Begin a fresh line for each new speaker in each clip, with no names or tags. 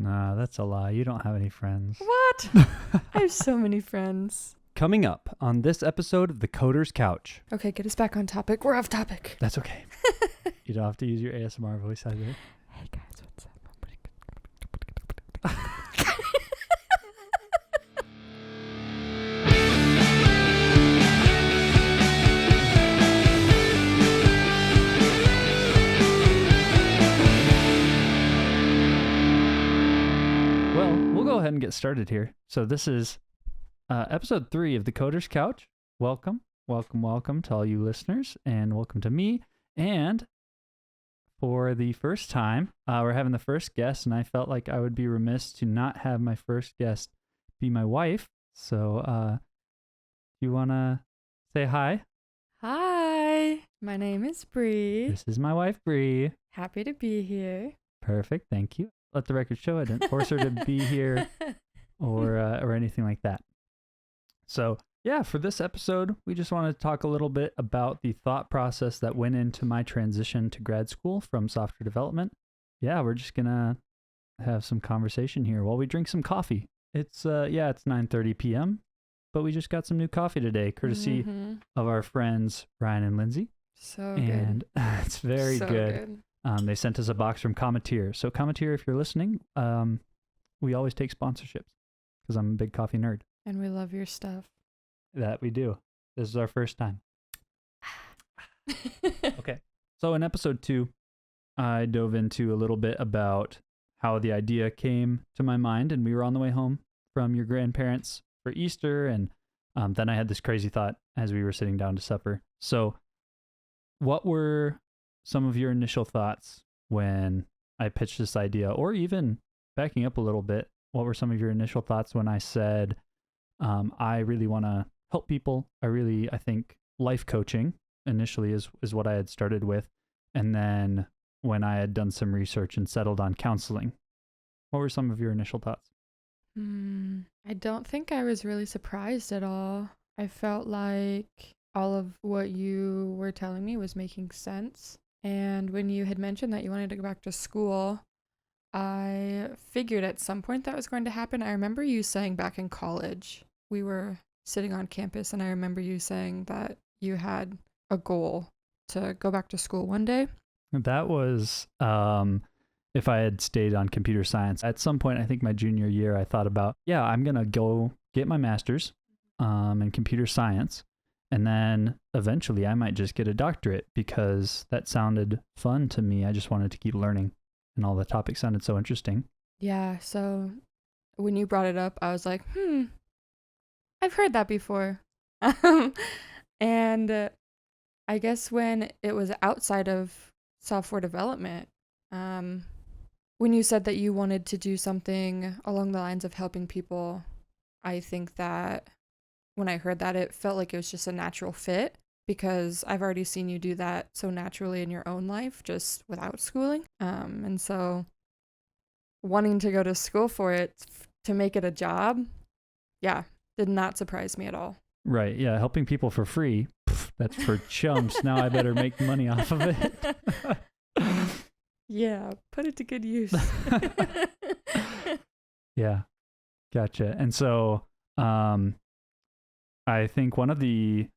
Nah, that's a lie. You don't have any friends.
What? I have so many friends.
Coming up on this episode of The Coder's Couch.
Okay, get us back on topic. We're off topic.
That's okay. You don't have to use your ASMR voice either.
Hey guys, what's up?
Well, we'll go ahead and get started here. So this is episode 3 of The Coder's Couch. Welcome to all you listeners, and welcome to me. And for the first time, we're having the first guest, and I felt like I would be remiss to not have my first guest be my wife. So, you want to say hi?
Hi, my name is Bree.
This is my wife, Bree.
Happy to be here.
Perfect, thank you. Let the record show I didn't force her to be here or anything like that. So, yeah, for this episode, we just want to talk a little bit about the thought process that went into my transition to grad school from software development. Yeah, we're just going to have some conversation here while we drink some coffee. It's 9:30 p.m., but we just got some new coffee today, courtesy of our friends Ryan and Lindsay.
So
and
good.
It's very
so
good. They sent us a box from Cometeer. So Cometeer, if you're listening, we always take sponsorships because I'm a big coffee nerd.
And we love your stuff.
That we do. This is our first time. Okay. So in episode 2, I dove into a little bit about how the idea came to my mind, and we were on the way home from your grandparents for Easter, and then I had this crazy thought as we were sitting down to supper. So what were some of your initial thoughts when I pitched this idea, or even backing up a little bit, what were some of your initial thoughts when I said, I really want to help people? I think life coaching initially is what I had started with. And then when I had done some research and settled on counseling, what were some of your initial thoughts?
I don't think I was really surprised at all. I felt like all of what you were telling me was making sense. And when you had mentioned that you wanted to go back to school, I figured at some point that was going to happen. I remember you saying back in college, we were sitting on campus, and I remember you saying that you had a goal to go back to school one day.
That was if I had stayed on computer science. At some point, I think my junior year, I thought about, I'm going to go get my master's in computer science. And then eventually I might just get a doctorate because that sounded fun to me. I just wanted to keep learning, and all the topics sounded so interesting.
Yeah, so when you brought it up, I was like, I've heard that before. And I guess when it was outside of software development, when you said that you wanted to do something along the lines of helping people, I think that when I heard that, it felt like it was just a natural fit because I've already seen you do that so naturally in your own life, just without schooling. And so wanting to go to school for it, to make it a job, did not surprise me at all.
Right. Yeah. Helping people for free. That's for chumps. Now I better make money off of it.
Yeah. Put it to good use.
Yeah. Gotcha. And so, I think one of the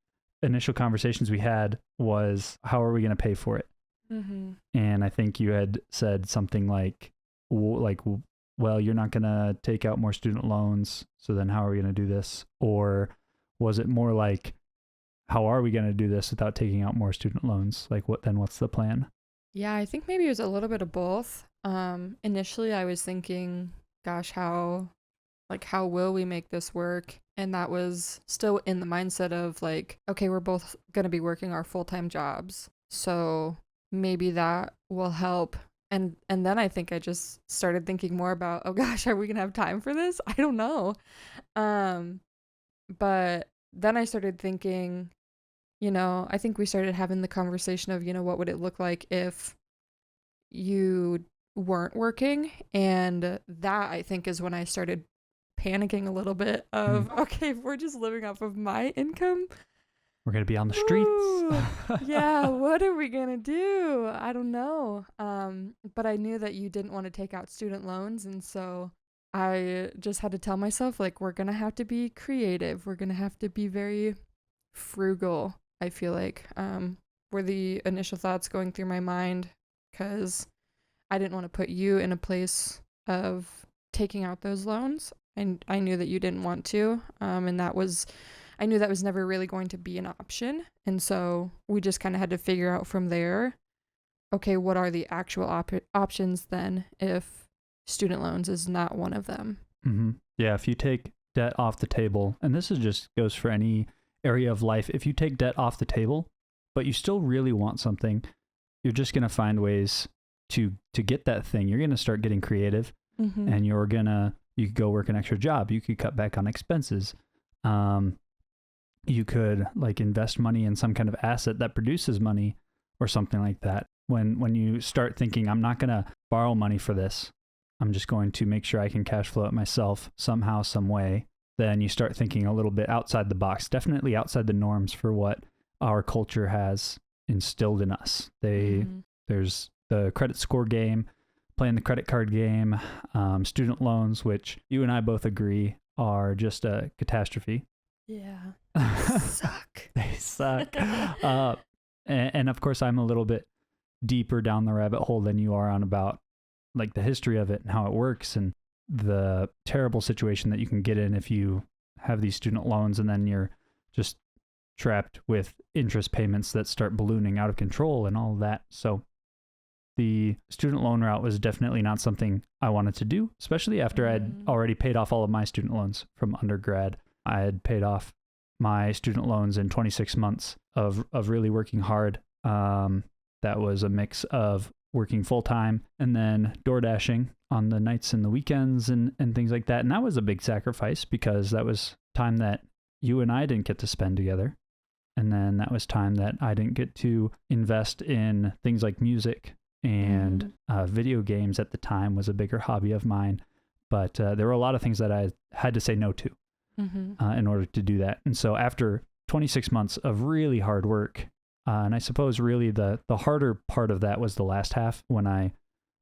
initial conversations we had was, how are we going to pay for it? And I think you had said something like, well, you're not going to take out more student loans, so then how are we going to do this? Or was it more like, how are we going to do this without taking out more student loans? Like, what's the plan?
Yeah, I think maybe it was a little bit of both. Initially I was thinking, gosh, how will we make this work? And that was still in the mindset of like, okay, we're both going to be working our full-time jobs, so maybe that will help. And then I think I just started thinking more about, oh gosh, are we going to have time for this? I don't know. But then I started thinking, I think we started having the conversation of, what would it look like if you weren't working? And that, I think, is when I started panicking a little bit of, okay, if we're just living off of my income,
We're going to be on the
Ooh,
streets.
yeah, what are we gonna do? I don't know. But I knew that you didn't want to take out student loans, and so I just had to tell myself, like, we're gonna have to be creative. We're gonna have to be very frugal, I feel like, were the initial thoughts going through my mind, because I didn't want to put you in a place of taking out those loans. And I knew that you didn't want to. And I knew that was never really going to be an option. And so we just kind of had to figure out from there, okay, what are the actual options then if student loans is not one of them?
Mm-hmm. Yeah, if you take debt off the table, and this is just goes for any area of life, if you take debt off the table, but you still really want something, you're just going to find ways to get that thing. You're going to start getting creative,
Mm-hmm.
and you could go work an extra job. You could cut back on expenses. You could like invest money in some kind of asset that produces money or something like that. When you start thinking, I'm not going to borrow money for this, I'm just going to make sure I can cash flow it myself somehow, some way, then you start thinking a little bit outside the box, definitely outside the norms for what our culture has instilled in us. There's the credit score game, playing the credit card game, student loans, which you and I both agree are just a catastrophe.
Yeah. Suck.
They suck. And of course, I'm a little bit deeper down the rabbit hole than you are on about like the history of it and how it works and the terrible situation that you can get in if you have these student loans and then you're just trapped with interest payments that start ballooning out of control and all of that. So the student loan route was definitely not something I wanted to do, especially after I'd already paid off all of my student loans from undergrad. I had paid off my student loans in 26 months of really working hard. That was a mix of working full-time and then door dashing on the nights and the weekends and things like that. And that was a big sacrifice because that was time that you and I didn't get to spend together. And then that was time that I didn't get to invest in things like music and video games at the time was a bigger hobby of mine. But there were a lot of things that I had to say no to in order to do that. And so after 26 months of really hard work, and I suppose really the harder part of that was the last half when I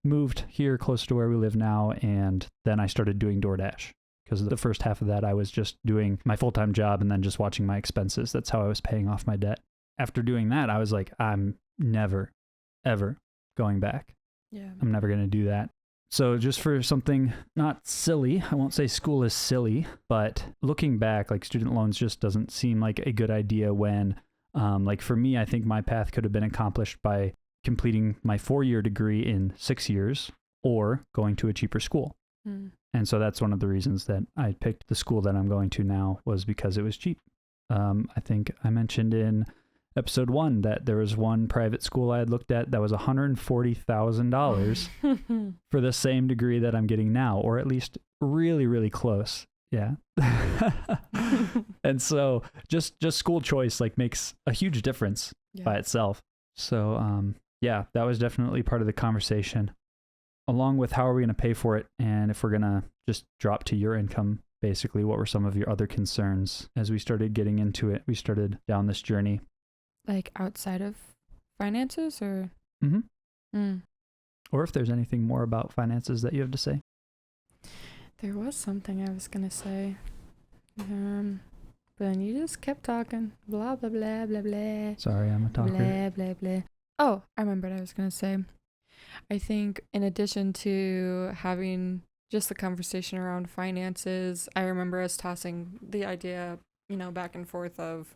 moved here close to where we live now. And then I started doing DoorDash because the first half of that I was just doing my full-time job and then just watching my expenses. That's how I was paying off my debt. After doing that, I was like, I'm never, ever going back.
Yeah.
I'm never going to do that. So just for something not silly, I won't say school is silly, but looking back, like student loans just doesn't seem like a good idea when, like for me, I think my path could have been accomplished by completing my 4-year degree in 6 years or going to a cheaper school. And so that's one of the reasons that I picked the school that I'm going to now was because it was cheap. I think I mentioned in episode 1 that there was one private school I had looked at that was $140,000 for the same degree that I'm getting now, or at least really, really close. Yeah. And so just school choice like makes a huge difference by itself. So, yeah, that was definitely part of the conversation, along with how are we going to pay for it? And if we're going to just drop to your income, basically, what were some of your other concerns as we started getting into it? We started down this journey.
Like outside of finances or?
Or if there's anything more about finances that you have to say.
There was something I was going to say. But then you just kept talking. Blah, blah, blah, blah, blah.
Sorry, I'm a talker.
Blah, blah, blah. Oh, I remembered what I was going to say. I think in addition to having just the conversation around finances, I remember us tossing the idea, back and forth of,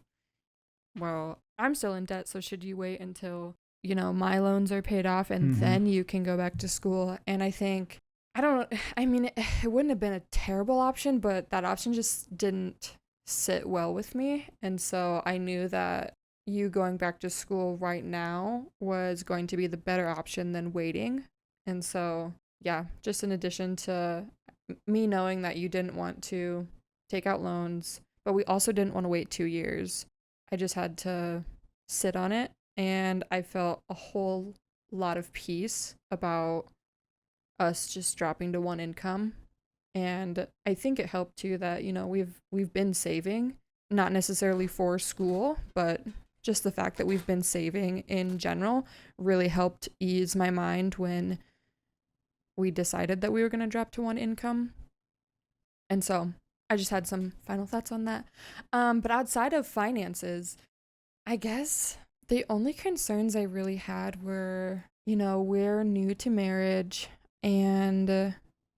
well, I'm still in debt, so should you wait until, my loans are paid off and then you can go back to school? And I think, it wouldn't have been a terrible option, but that option just didn't sit well with me. And so I knew that you going back to school right now was going to be the better option than waiting. And so, yeah, just in addition to me knowing that you didn't want to take out loans, but we also didn't want to wait 2 years. I just had to sit on it, and I felt a whole lot of peace about us just dropping to one income. And I think it helped too that, we've been saving, not necessarily for school, but just the fact that we've been saving in general really helped ease my mind when we decided that we were going to drop to one income. And so I just had some final thoughts on that. But outside of finances, I guess the only concerns I really had were, we're new to marriage and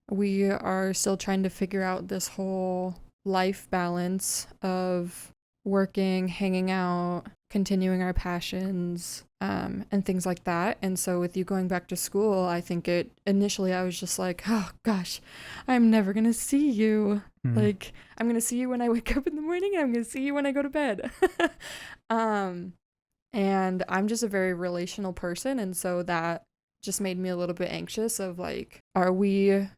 we are still trying to figure out this whole life balance of working, hanging out, continuing our passions, and things like that. And so with you going back to school, I think initially I was just like, oh gosh, I'm never going to see you. Like, I'm going to see you when I wake up in the morning. I'm going to see you when I go to bed. And I'm just a very relational person. And so that just made me a little bit anxious of like, are we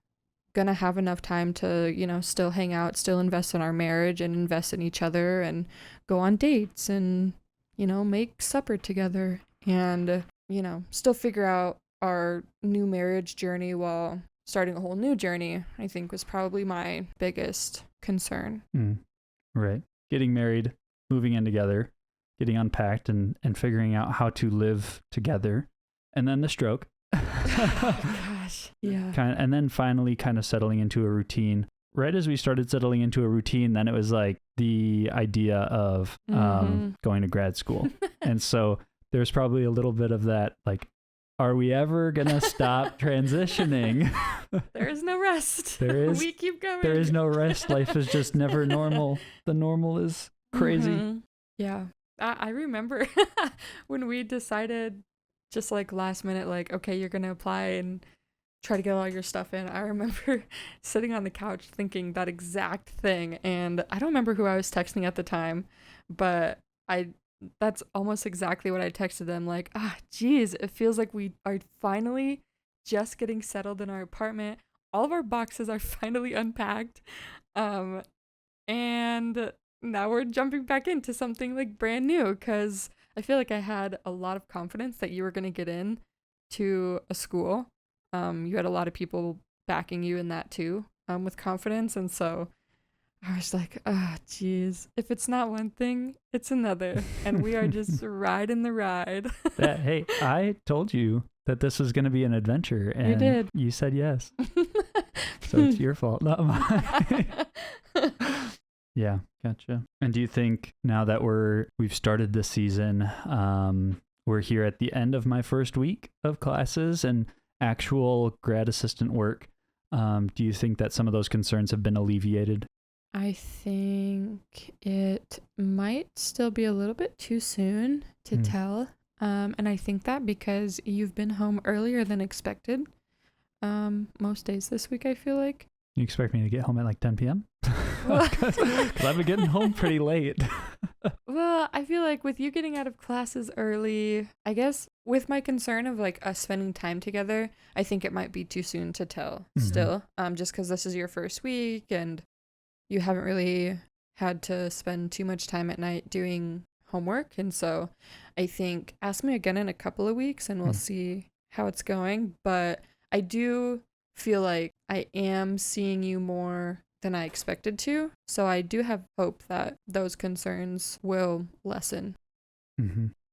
going to have enough time to, still hang out, still invest in our marriage and invest in each other and go on dates and, make supper together and, still figure out our new marriage journey while starting a whole new journey, I think was probably my biggest concern.
Right. Getting married, moving in together, getting unpacked and figuring out how to live together. And then the stroke.
Gosh. Yeah.
And then finally kind of settling into a routine. Right as we started settling into a routine, then it was like the idea of going to grad school. And so there's probably a little bit of that, like, are we ever going to stop transitioning?
There is no rest. We keep going.
There is no rest. Life is just never normal. The normal is crazy.
Yeah. I remember when we decided just like last minute, like, okay, you're going to apply and try to get all your stuff in. I remember sitting on the couch thinking that exact thing. And I don't remember who I was texting at the time, but that's almost exactly what I texted them. Like, geez, it feels like we are finally just getting settled in our apartment. All of our boxes are finally unpacked. And now we're jumping back into something like brand new because I feel like I had a lot of confidence that you were going to get in to a school. You had a lot of people backing you in that too, with confidence. And so I was like, geez, if it's not one thing, it's another. And we are just riding the ride.
Hey, I told you that this was going to be an adventure. And
you did.
You said yes. So it's your fault, not mine. Yeah, gotcha. And do you think now that we've started this season, we're here at the end of my first week of classes and actual grad assistant work, do you think that some of those concerns have been alleviated?
I think it might still be a little bit too soon to tell. And I think that because you've been home earlier than expected, most days this week, I feel like.
You expect me to get home at like 10 p.m.? Because I've been getting home pretty late.
Well, I feel like with you getting out of classes early, I guess with my concern of like us spending time together, I think it might be too soon to tell still, just because this is your first week and you haven't really had to spend too much time at night doing homework. And so I think ask me again in a couple of weeks and we'll see how it's going. But I do feel like I am seeing you more than I expected to. So I do have hope that those concerns will lessen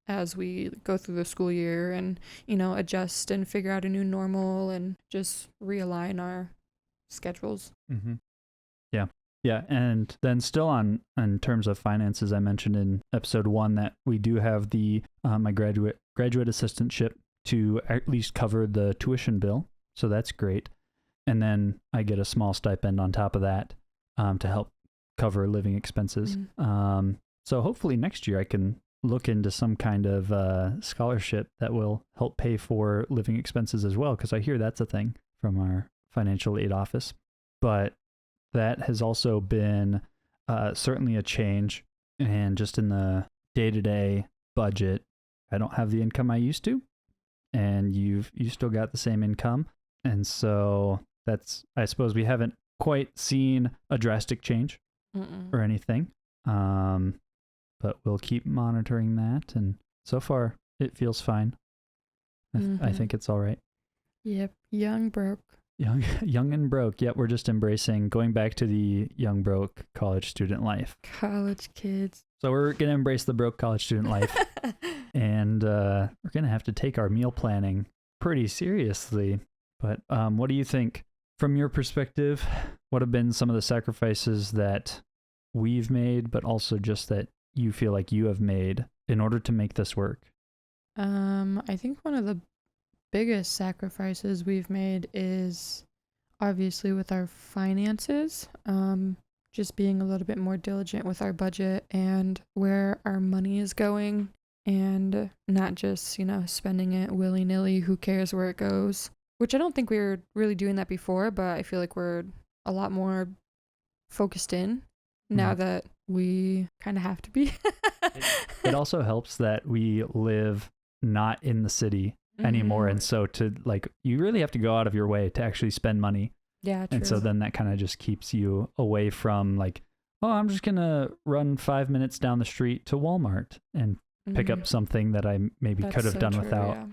as we go through the school year and, adjust and figure out a new normal and just realign our schedules.
Yeah. Yeah. And then still in terms of finances, I mentioned in episode 1 that we do have my graduate assistantship to at least cover the tuition bill. So that's great. And then I get a small stipend on top of that to help cover living expenses. So hopefully next year I can look into some kind of scholarship that will help pay for living expenses as well, because I hear that's a thing from our financial aid office. But that has also been certainly a change. And just in the day-to-day budget, I don't have the income I used to. And you still got the same income. And so I suppose we haven't quite seen a drastic change or anything. But we'll keep monitoring that. And so far, it feels fine. I think it's all right.
Yep. Young broke.
Young and broke. Yet we're just embracing going back to the young broke college student life.
College kids.
So we're going to embrace the broke college student life. And we're going to have to take our meal planning pretty seriously. But what do you think? From your perspective, what have been some of the sacrifices that we've made, but also just that you feel like you have made in order to make this work?
I think one of the biggest sacrifices we've made is obviously with our finances. Just being a little bit more diligent with our budget and where our money is going, and not just, spending it willy-nilly, who cares where it goes. Which I don't think we were really doing that before, but I feel like we're a lot more focused in now that we kind of have to be.
It also helps that we live not in the city anymore. And so you really have to go out of your way to actually spend money.
Yeah, true.
And so then that kind of just keeps you away from I'm just going to run 5 minutes down the street to Walmart and pick up something that I maybe could have done without.
Yeah.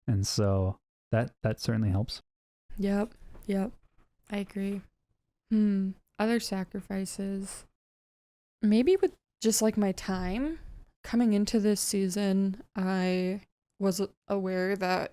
And so that certainly helps.
Yep. I agree. Other sacrifices. Maybe with just my time. Coming into this season, I was aware that,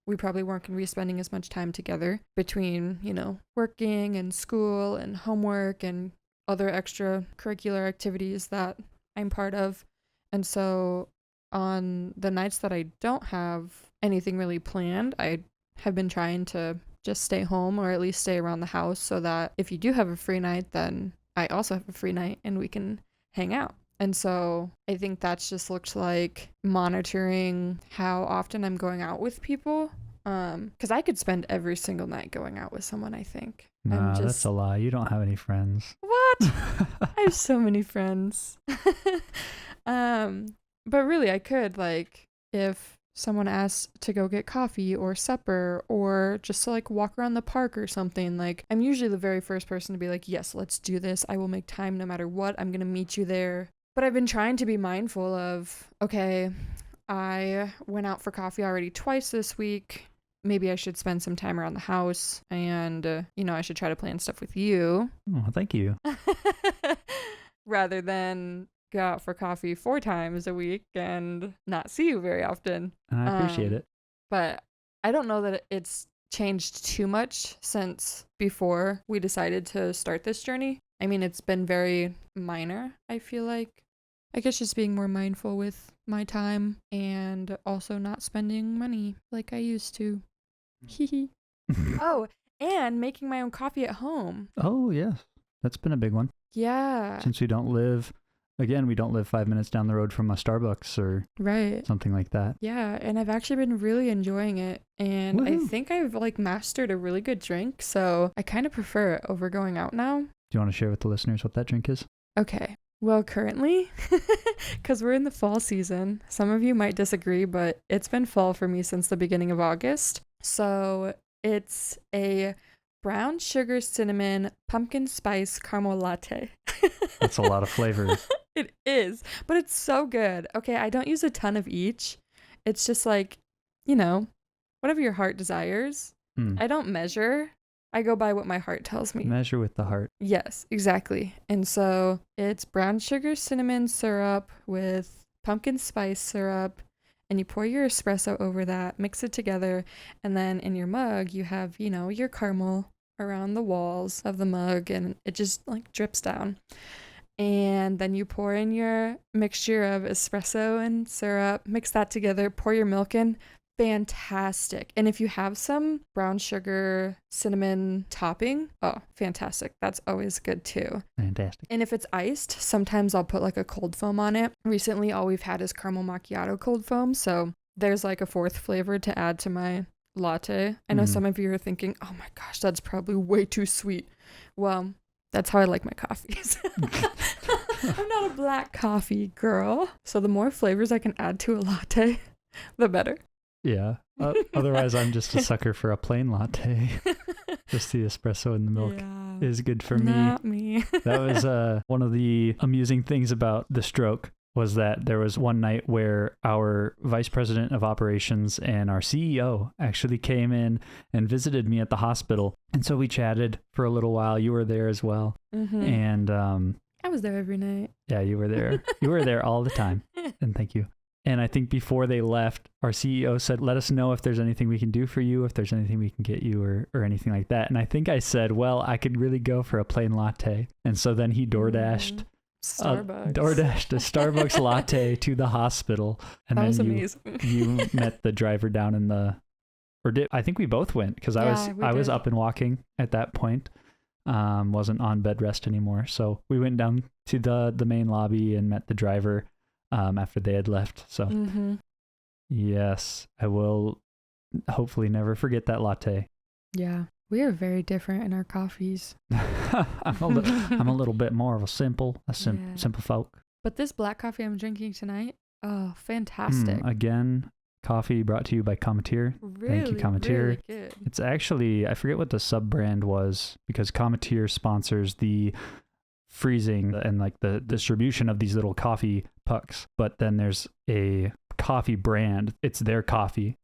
we probably weren't going to be spending as much time together between, working and school and homework and other extracurricular activities that I'm part of. And so on the nights that I don't have anything really planned, I have been trying to just stay home or at least stay around the house so that if you do have a free night, then I also have a free night and we can hang out. And so I think that's just looked like monitoring how often I'm going out with people. Because I could spend every single night going out with someone, I think.
Nah, that's a lie. You don't have any friends.
What? I have so many friends. But really, I could, if someone asked to go get coffee or supper or just to walk around the park or something, I'm usually the very first person to be like, yes, let's do this. I will make time no matter what. I'm going to meet you there. But I've been trying to be mindful of, okay, I went out for coffee already twice this week. Maybe I should spend some time around the house and, I should try to plan stuff with you.
Oh, thank you.
Rather than go out for coffee 4 times a week and not see you very often.
And I appreciate it.
But I don't know that it's changed too much since before we decided to start this journey. I mean, it's been very minor, I feel like. I guess just being more mindful with my time and also not spending money like I used to. Hee. Oh, and making my own coffee at home.
Oh, yes. That's been a big one.
Yeah.
Since we don't live 5 minutes down the road from a Starbucks or something like that.
Yeah, and I've actually been really enjoying it. And
Woo-hoo.
I think I've mastered a really good drink, so I kind of prefer it over going out now.
Do you want to share with the listeners what that drink is?
Okay. Well, currently, because we're in the fall season, some of you might disagree, but it's been fall for me since the beginning of August. So it's a brown sugar cinnamon pumpkin spice caramel latte.
That's a lot of flavor.
It is, but it's so good. Okay, I don't use a ton of each. It's just whatever your heart desires. I don't measure. I go by what my heart tells me.
Measure with the heart.
Yes, exactly. And so it's brown sugar cinnamon syrup with pumpkin spice syrup, and you pour your espresso over that, mix it together, and then in your mug you have, your caramel around the walls of the mug, and it just drips down. And then you pour in your mixture of espresso and syrup, mix that together, pour your milk in. Fantastic. And if you have some brown sugar cinnamon topping, oh, fantastic. That's always good too.
Fantastic.
And if it's iced, sometimes I'll put a cold foam on it. Recently, all we've had is caramel macchiato cold foam. So there's a 4th flavor to add to my latte. I know some of you are thinking, oh my gosh, that's probably way too sweet. Well, that's how I like my coffees. I'm not a black coffee girl. So the more flavors I can add to a latte, the better.
Yeah. Otherwise, I'm just a sucker for a plain latte. Just the espresso in the milk is good for me.
Not me.
That was one of the amusing things about the stroke was that there was one night where our vice president of operations and our CEO actually came in and visited me at the hospital. And so we chatted for a little while. You were there as well.
Mm-hmm.
And
I was there every night.
yeah, you were there. You were there all the time. And thank you. And I think before they left, our CEO said, let us know if there's anything we can do for you, if there's anything we can get you or anything like that. And I think I said, well, I could really go for a plain latte. And so then he DoorDashed.
Starbucks.
DoorDashed a Starbucks latte to the hospital. And
That
then
was amazing.
you met the driver down in I think we both went because I was up and walking at that point. Wasn't on bed rest anymore. So we went down to the main lobby and met the driver after they had left. So yes, I will hopefully never forget that latte.
Yeah. We are very different in our coffees.
I'm a little bit more of a simple folk.
But this black coffee I'm drinking tonight, oh, fantastic.
Again, coffee brought to you by Cometeer.
Really,
Thank you, Cometeer.
really good.
It's actually, I forget what the sub brand was because Cometeer sponsors the freezing and like the distribution of these little coffee pucks. But then there's a coffee brand. It's their coffee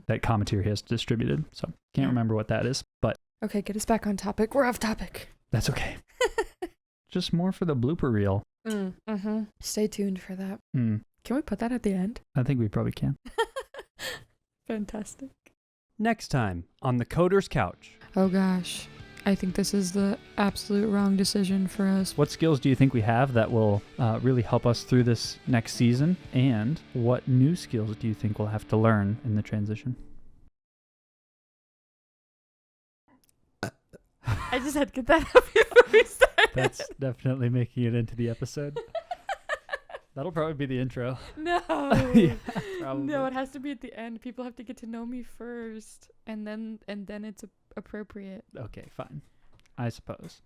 that Cometeer has distributed. So can't remember what that is, but
okay, get us back on topic. We're off topic.
that's okay. Just more for the blooper reel.
Stay tuned for that.
Can
we put that at the end?
I think we probably can.
Fantastic.
Next time on the Coder's Couch.
Oh gosh. I think this is the absolute wrong decision for us.
What skills do you think we have that will really help us through this next season? And what new skills do you think we'll have to learn in the transition?
I just had to get that out before we started.
That's definitely making it into the episode. That'll probably be the intro.
No.
Yeah, probably.
No, it has to be at the end. People have to get to know me first, and then it's appropriate.
Okay, fine. I suppose.